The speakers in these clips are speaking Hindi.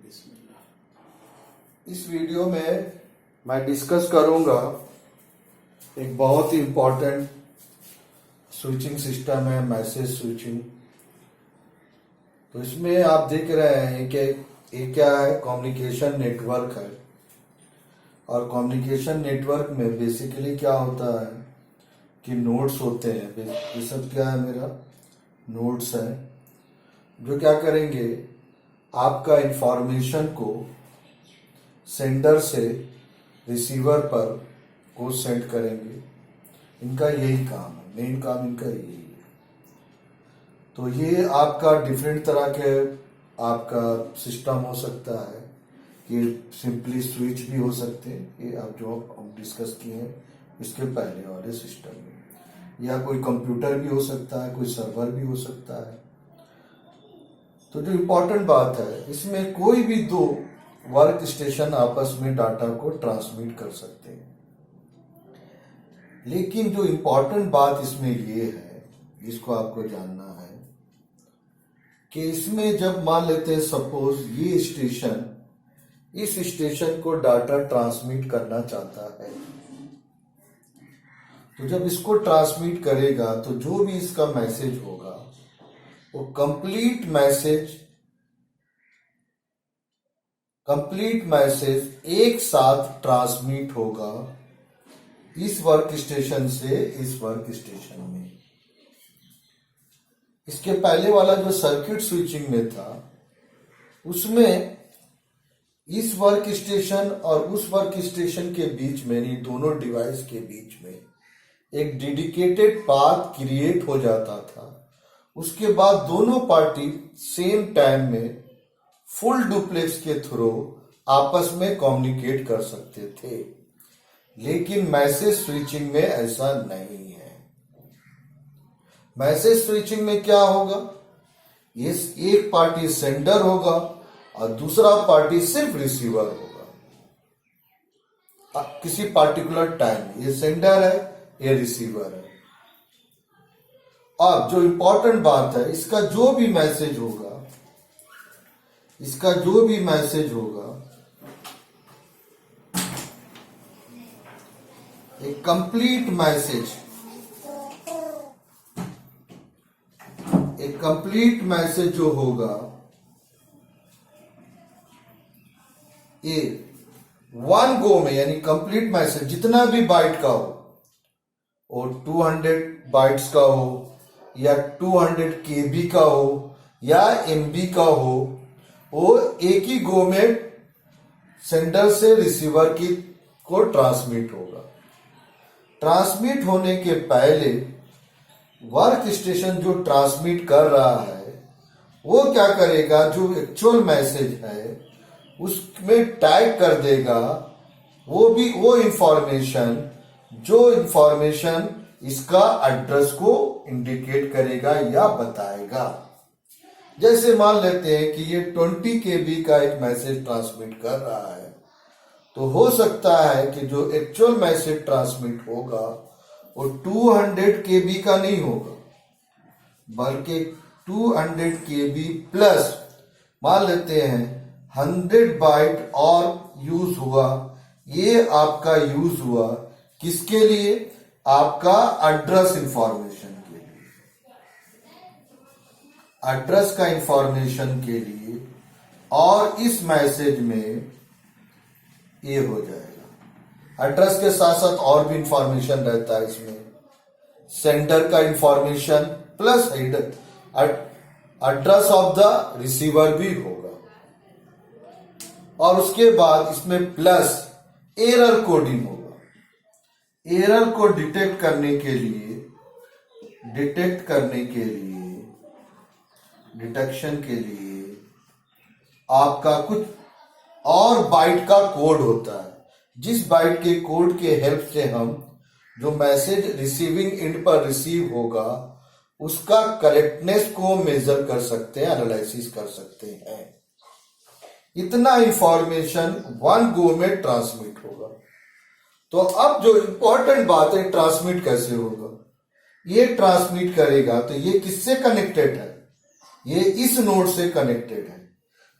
इस वीडियो में मैं डिस्कस करूंगा एक बहुत ही इम्पोर्टेंट स्विचिंग सिस्टम है, मैसेज स्विचिंग। तो इसमें आप देख रहे हैं कि ये क्या है, कम्युनिकेशन नेटवर्क है। और कम्युनिकेशन नेटवर्क में बेसिकली क्या होता है कि नोड्स होते हैं। ये सब क्या है, मेरा नोड्स है जो क्या करेंगे, आपका इंफॉर्मेशन को सेंडर से रिसीवर पर को सेंड करेंगे। इनका यही काम है, मेन काम इनका यही है। तो ये आपका डिफरेंट तरह के आपका सिस्टम हो सकता है कि सिंपली स्विच भी हो सकते हैं, ये आप जो हम डिस्कस किए हैं इसके पहले वाले सिस्टम में, या कोई कंप्यूटर भी हो सकता है, कोई सर्वर भी हो सकता है। तो जो इम्पोर्टेंट बात है, इसमें कोई भी दो वर्क स्टेशन आपस में डाटा को ट्रांसमिट कर सकते हैं। लेकिन जो इम्पोर्टेंट बात इसमें ये है, जिसको आपको जानना है कि इसमें जब मान लेते हैं सपोज ये स्टेशन इस स्टेशन को डाटा ट्रांसमिट करना चाहता है, तो जब इसको ट्रांसमिट करेगा तो जो भी इसका मैसेज होगा वो कंप्लीट मैसेज एक साथ ट्रांसमिट होगा इस वर्क स्टेशन से इस वर्क स्टेशन में। इसके पहले वाला जो सर्किट स्विचिंग में था, उसमें इस वर्क स्टेशन और उस वर्क स्टेशन के बीच में, यानी दोनों डिवाइस के बीच में एक डेडिकेटेड पाथ क्रिएट हो जाता था। उसके बाद दोनों पार्टी सेम टाइम में फुल डुप्लेक्स के थ्रू आपस में कम्युनिकेट कर सकते थे। लेकिन मैसेज स्विचिंग में ऐसा नहीं है। मैसेज स्विचिंग में क्या होगा, ये एक पार्टी सेंडर होगा और दूसरा पार्टी सिर्फ रिसीवर होगा किसी पार्टिकुलर टाइम। ये सेंडर है, ये रिसीवर है। अब जो इंपॉर्टेंट बात है, इसका जो भी मैसेज होगा एक कंप्लीट मैसेज जो होगा, ये वन गो में, यानी कंप्लीट मैसेज जितना भी बाइट का हो, और 200 बाइट्स का हो या 200 केबी का हो या एमबी का हो, वो एक ही गो में सेंडर से रिसीवर की को ट्रांसमिट होगा। ट्रांसमिट होने के पहले वर्क स्टेशन जो ट्रांसमिट कर रहा है वो क्या करेगा, जो एक्चुअल मैसेज है उसमें टाइप कर देगा वो इंफॉर्मेशन इसका एड्रेस को इंडिकेट करेगा या बताएगा। जैसे मान लेते हैं कि ये 20 केबी का एक मैसेज ट्रांसमिट कर रहा है, तो हो सकता है कि जो एक्चुअल मैसेज ट्रांसमिट होगा वो 200 केबी का नहीं होगा, बल्कि 200 केबी प्लस मान लेते हैं 100 बाइट और यूज हुआ। ये आपका यूज हुआ किसके लिए, आपका एड्रेस इंफॉर्मेशन के लिए, एड्रेस का इंफॉर्मेशन के लिए। और इस मैसेज में ये हो जाएगा, एड्रेस के साथ साथ और भी इंफॉर्मेशन रहता है इसमें, सेंडर का information plus address of the receiver भी होगा। और उसके बाद इसमें प्लस एरर कोडिंग होगा। एरर को डिटेक्ट करने के लिए डिटेक्शन के लिए आपका कुछ और बाइट का कोड होता है, जिस बाइट के कोड के हेल्प से हम जो मैसेज रिसीविंग एंड पर रिसीव होगा उसका करेक्टनेस को मेजर कर सकते हैं, एनालिसिस कर सकते हैं। इतना इंफॉर्मेशन वन गो में ट्रांसमिट होगा। तो अब जो इंपॉर्टेंट बात है, ट्रांसमिट कैसे होगा, ये ट्रांसमिट करेगा तो ये किससे कनेक्टेड है, ये इस नोड से कनेक्टेड है।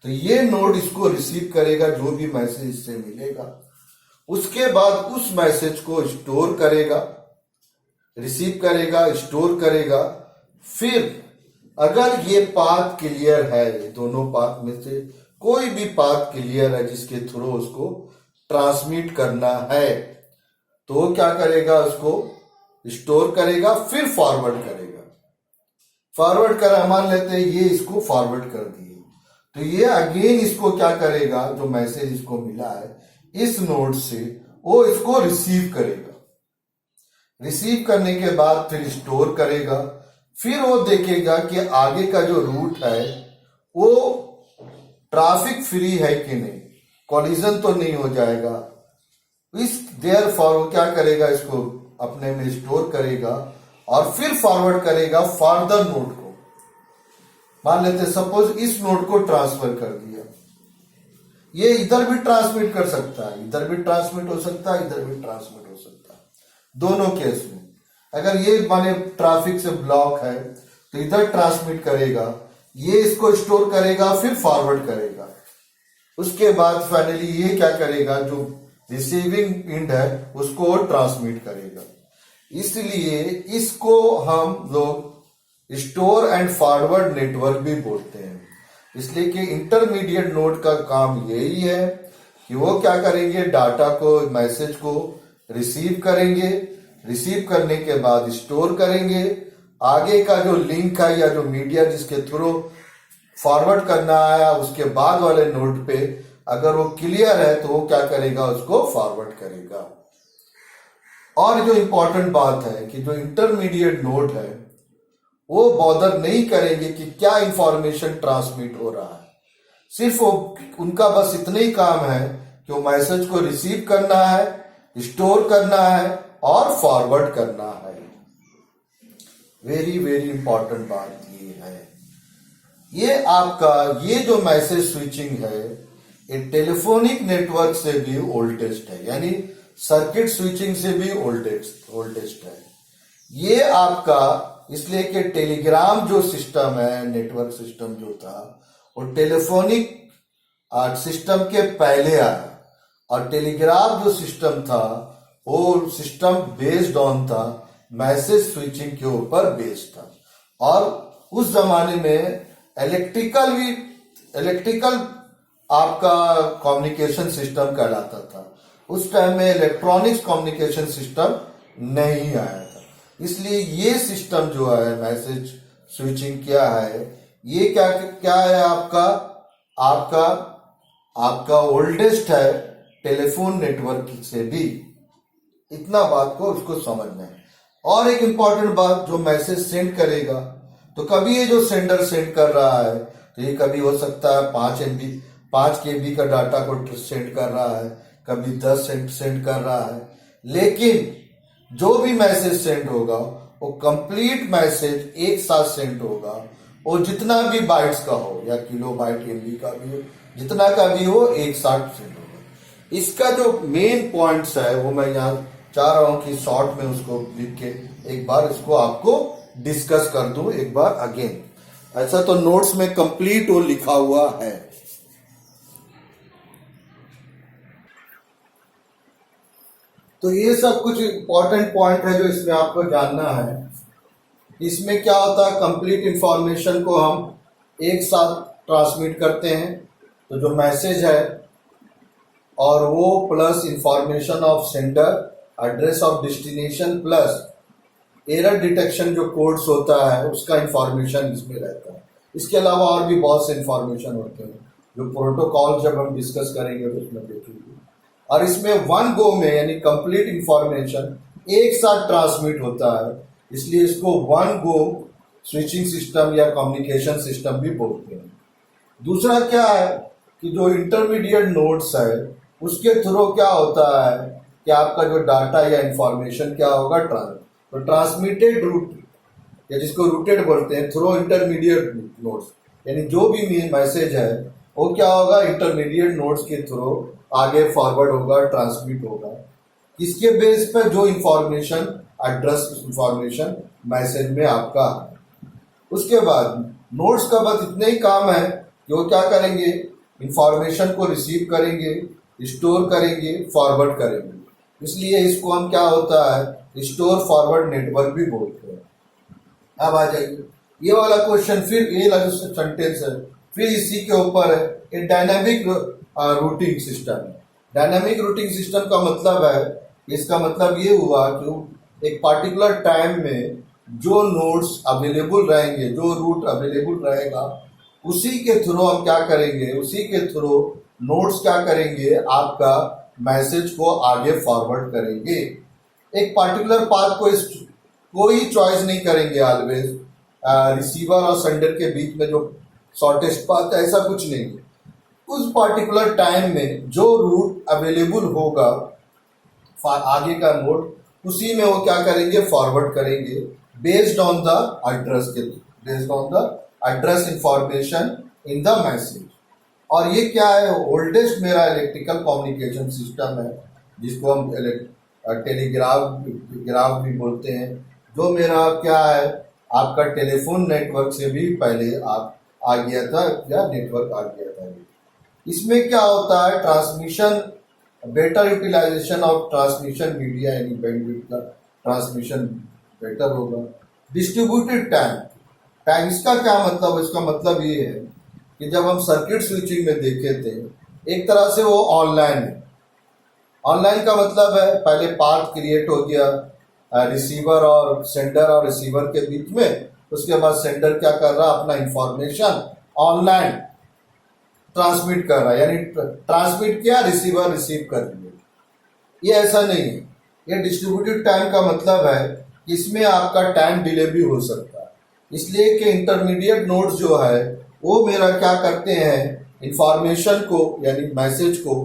तो ये नोड इसको रिसीव करेगा जो भी मैसेज इससे मिलेगा, उसके बाद उस मैसेज को स्टोर करेगा, रिसीव करेगा, स्टोर करेगा। फिर अगर ये पाथ क्लियर है, दोनों पाथ में से कोई भी पाथ क्लियर है जिसके थ्रू उसको ट्रांसमिट करना है, तो वो क्या करेगा, उसको स्टोर करेगा, फिर फॉरवर्ड करेगा। फॉरवर्ड करा, मान लेते हैं ये इसको फॉरवर्ड कर दिए, तो ये अगेन इसको क्या करेगा, जो मैसेज इसको मिला है इस नोड से, वो इसको रिसीव करेगा। रिसीव करने के बाद फिर स्टोर करेगा, फिर वो देखेगा कि आगे का जो रूट है वो ट्रैफिक फ्री है कि नहीं, कॉलिजन तो नहीं हो जाएगा। इस देयरफॉर वो क्या करेगा, इसको अपने में स्टोर करेगा और फिर फॉरवर्ड करेगा फर्दर नोड को। मान लेते सपोज इस नोड को ट्रांसफर कर दिया, ये इधर भी ट्रांसमिट कर सकता है, इधर भी ट्रांसमिट हो सकता है, इधर भी ट्रांसमिट हो सकता है, दोनों केस में। अगर ये माने ट्रैफिक से ब्लॉक है तो इधर ट्रांसमिट करेगा, ये इसको स्टोर करेगा, फिर फॉरवर्ड करेगा। उसके बाद फाइनली ये क्या करेगा, जो रिसीविंग एंड है उसको ट्रांसमिट करेगा। इसलिए इसको हम लोग स्टोर एंड फॉरवर्ड नेटवर्क भी बोलते हैं। इसलिए कि इंटरमीडिएट नोड का काम यही है कि वो क्या करेंगे, डाटा को, मैसेज को रिसीव करेंगे, रिसीव करने के बाद स्टोर करेंगे। आगे का जो लिंक है या जो मीडिया जिसके थ्रू फॉरवर्ड करना आया, उसके बाद वाले नोड पे अगर वो क्लियर है तो वो क्या करेगा, उसको फॉरवर्ड करेगा। और जो इंपॉर्टेंट बात है कि जो इंटरमीडिएट नोड है वो बॉदर नहीं करेंगे कि क्या इंफॉर्मेशन ट्रांसमिट हो रहा है, सिर्फ वो उनका बस इतना ही काम है कि वो मैसेज को रिसीव करना है, स्टोर करना है और फॉरवर्ड करना है। वेरी वेरी इंपॉर्टेंट बात ये है। ये आपका ये जो मैसेज स्विचिंग है ये टेलीफोनिक नेटवर्क से भी ओल्डेस्ट है, यानी सर्किट स्विचिंग से भी ओल्डेस्ट है। ये आपका इसलिए कि टेलीग्राम जो सिस्टम है, नेटवर्क सिस्टम जो था वो टेलीफोनिक सिस्टम के पहले आया, और टेलीग्राफ जो सिस्टम था वो सिस्टम बेस्ड ऑन था मैसेज स्विचिंग के ऊपर बेस्ड था। और उस जमाने में इलेक्ट्रिकल आपका कम्युनिकेशन सिस्टम कहलाता था। उस टाइम में इलेक्ट्रॉनिक्स कम्युनिकेशन सिस्टम नहीं आया था। इसलिए ये सिस्टम जो है मैसेज स्विचिंग क्या है, ये क्या है आपका ओल्डेस्ट है टेलीफोन नेटवर्क से भी। इतना बात को उसको समझना है। और एक इंपॉर्टेंट बात, जो मैसेज सेंड करेगा तो कभी ये जो सेंडर सेंड कर रहा है तो ये कभी हो सकता है 5 KB का डाटा को सेंड कर रहा है, कभी 10 सेंड कर रहा है। लेकिन जो भी मैसेज सेंड होगा वो कंप्लीट मैसेज एक साथ सेंड होगा। वो जितना भी बाइट्स का हो या किलो बाइट MB का भी हो, जितना का भी हो एक साथ सेंड होगा। इसका जो मेन पॉइंट्स है वो मैं यहाँ चाह रहा हूं कि शॉर्ट में उसको लिख के एक बार इसको आपको डिस्कस कर दूं एक बार अगेन। ऐसा तो नोट्स में कंप्लीट वो लिखा हुआ है। तो ये सब कुछ इंपॉर्टेंट पॉइंट है जो इसमें आपको जानना है। इसमें क्या होता है, कंप्लीट इंफॉर्मेशन को हम एक साथ ट्रांसमिट करते हैं। तो जो मैसेज है और वो plus information of sender, address of destination plus error detection जो कोड्स होता है उसका इंफॉर्मेशन इसमें रहता है। इसके अलावा और भी बहुत से इंफॉर्मेशन होते हैं जो प्रोटोकॉल जब हम डिस्कस करेंगे तो उसमें देखेंगे। और इसमें वन गो में यानी कंप्लीट इंफॉर्मेशन एक साथ ट्रांसमिट होता है, इसलिए इसको वन गो स्विचिंग सिस्टम या कम्युनिकेशन सिस्टम भी बोलते हैं। दूसरा क्या है कि जो इंटरमीडिएट नोड्स है उसके थ्रू क्या होता है कि आपका जो डाटा या इंफॉर्मेशन क्या होगा, तो ट्रांसमिटेड रूट या जिसको रूटेड बोलते हैं थ्रू इंटरमीडिएट नोड्स, यानी जो भी मैसेज है वो क्या होगा, इंटरमीडिएट नोड्स के थ्रू आगे फॉरवर्ड होगा, ट्रांसमिट होगा। इसके बेस पर जो इंफॉर्मेशन, एड्रेस इंफॉर्मेशन मैसेज में आपका है। उसके बाद नोड्स का बस इतना ही काम है कि वो क्या करेंगे, इंफॉर्मेशन को रिसीव करेंगे, स्टोर करेंगे, फॉरवर्ड करेंगे। इसलिए इसको हम क्या होता है, स्टोर फॉरवर्ड नेटवर्क भी बोलते हैं। अब आ जाइए ये वाला क्वेश्चन, फिर ये लगा सेंटेंस है, फिर इसी के ऊपर है, ये डायनामिक रूटिंग सिस्टम है। डायनामिक रूटिंग सिस्टम का मतलब है, इसका मतलब ये हुआ कि एक पार्टिकुलर टाइम में जो नोड्स अवेलेबल रहेंगे, जो रूट अवेलेबल रहेगा, उसी के थ्रू हम क्या करेंगे, उसी के थ्रू नोड्स क्या करेंगे, आपका मैसेज को आगे फॉरवर्ड करेंगे। एक पार्टिकुलर पाथ को कोई चॉइस नहीं करेंगे ऑलवेज, रिसीवर और सेंडर के बीच में जो शॉर्टेस्ट पाथ है, ऐसा कुछ नहीं है। उस पार्टिकुलर टाइम में जो रूट अवेलेबल होगा आगे का नोड, उसी में वो क्या करेंगे, फॉरवर्ड करेंगे बेस्ड ऑन द एड्रेस के, based on the address information in the message. और ये क्या है, ओल्डेस्ट मेरा इलेक्ट्रिकल कम्युनिकेशन सिस्टम है, जिसको हम टेलीग्राफ भी बोलते हैं, जो मेरा क्या है, आपका टेलीफोन नेटवर्क से भी पहले आप आ गया था, या नेटवर्क आ गया था। इसमें क्या होता है, transmission, better utilisation of transmission media, यानी बैंडविड्थ का ट्रांसमिशन बेटर होगा। डिस्ट्रीब्यूटेड टाइम, इसका क्या मतलब है, इसका मतलब ये है कि जब हम सर्किट स्विचिंग में देखे थे, एक तरह से वो ऑनलाइन है। ऑनलाइन का मतलब है पहले पाथ क्रिएट हो गया रिसीवर और सेंडर और रिसीवर के बीच में, उसके बाद सेंडर क्या कर रहा, अपना इंफॉर्मेशन ऑनलाइन ट्रांसमिट कर रहा है, यानी ट्रांसमिट किया, रिसीवर रिसीव कर लिया। ये ऐसा नहीं है। ये डिस्ट्रीब्यूटेड टाइम का मतलब है कि इसमें आपका टाइम डिले भी हो सकता है, इसलिए कि इंटरमीडिएट नोड्स जो है वो मेरा क्या करते हैं, इंफॉर्मेशन को यानी मैसेज को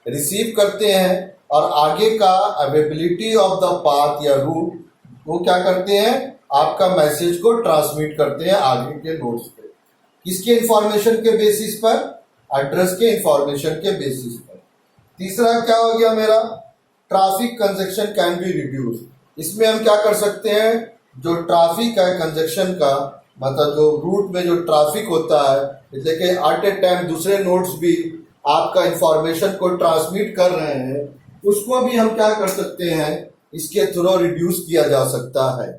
रिसीव करते हैं, और आगे का अवेलेबिलिटी ऑफ द पाथ या रूट वो क्या करते हैं, आपका मैसेज को ट्रांसमिट करते हैं आगे के नोड्स पे। किसके इंफॉर्मेशन के बेसिस पर, एड्रेस के इंफॉर्मेशन के बेसिस पर। तीसरा क्या हो गया मेरा, traffic conjunction can be reduce. इसमें हम क्या कर सकते हैं, जो ट्रैफिक है कंजक्शन का मतलब जो रूट में जो ट्रैफिक होता है, जैसे कि एट ए टाइम दूसरे नोड्स भी आपका इंफॉर्मेशन को ट्रांसमिट कर रहे हैं, उसको भी हम क्या कर सकते हैं, इसके थ्रू रिड्यूस किया जा सकता है।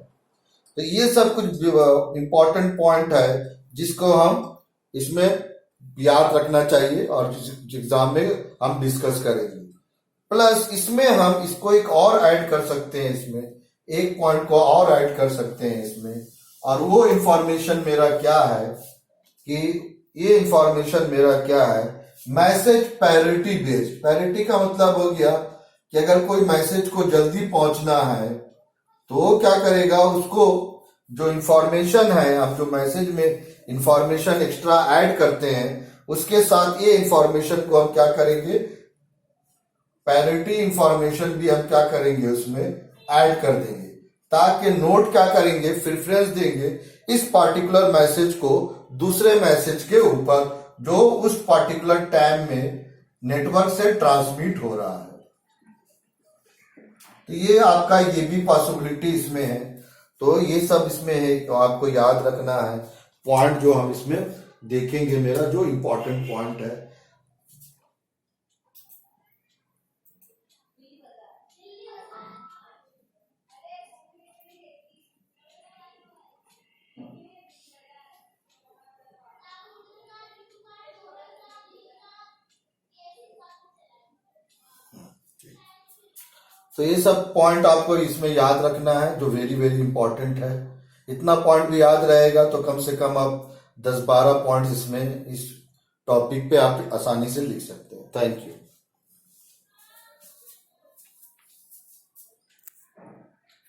तो ये सब कुछ इंपॉर्टेंट पॉइंट है जिसको हम इसमें याद रखना चाहिए और एग्जाम में हम डिस्कस करेंगे। प्लस इसमें हम इसको एक और ऐड कर सकते हैं, इसमें एक पॉइंट को और ऐड कर सकते हैं इसमें, और वो इंफॉर्मेशन मेरा क्या है कि ये इंफॉर्मेशन मेरा क्या है, मैसेज पैरिटी बेस्ड। पैरिटी का मतलब हो गया कि अगर कोई मैसेज को जल्दी पहुंचना है तो वो क्या करेगा, उसको जो इंफॉर्मेशन है, आप जो मैसेज में इंफॉर्मेशन एक्स्ट्रा ऐड करते हैं, उसके साथ ये इंफॉर्मेशन को हम क्या करेंगे, पैरिटी इंफॉर्मेशन भी हम क्या करेंगे उसमें ऐड कर देंगे, ताकि नोट क्या करेंगे, प्रेफरेंस देंगे इस पार्टिकुलर मैसेज को दूसरे मैसेज के ऊपर जो उस पार्टिकुलर टाइम में नेटवर्क से ट्रांसमिट हो रहा है। तो ये आपका ये भी पॉसिबिलिटी इसमें है। तो ये सब इसमें है, तो आपको याद रखना है पॉइंट जो हम इसमें देखेंगे, मेरा जो इंपॉर्टेंट पॉइंट है। तो ये सब पॉइंट आपको इसमें याद रखना है जो वेरी वेरी इंपॉर्टेंट है। इतना पॉइंट भी याद रहेगा तो कम से कम आप 10-12 पॉइंट्स इसमें इस टॉपिक पे आप आसानी से लिख सकते हैं। Thank you.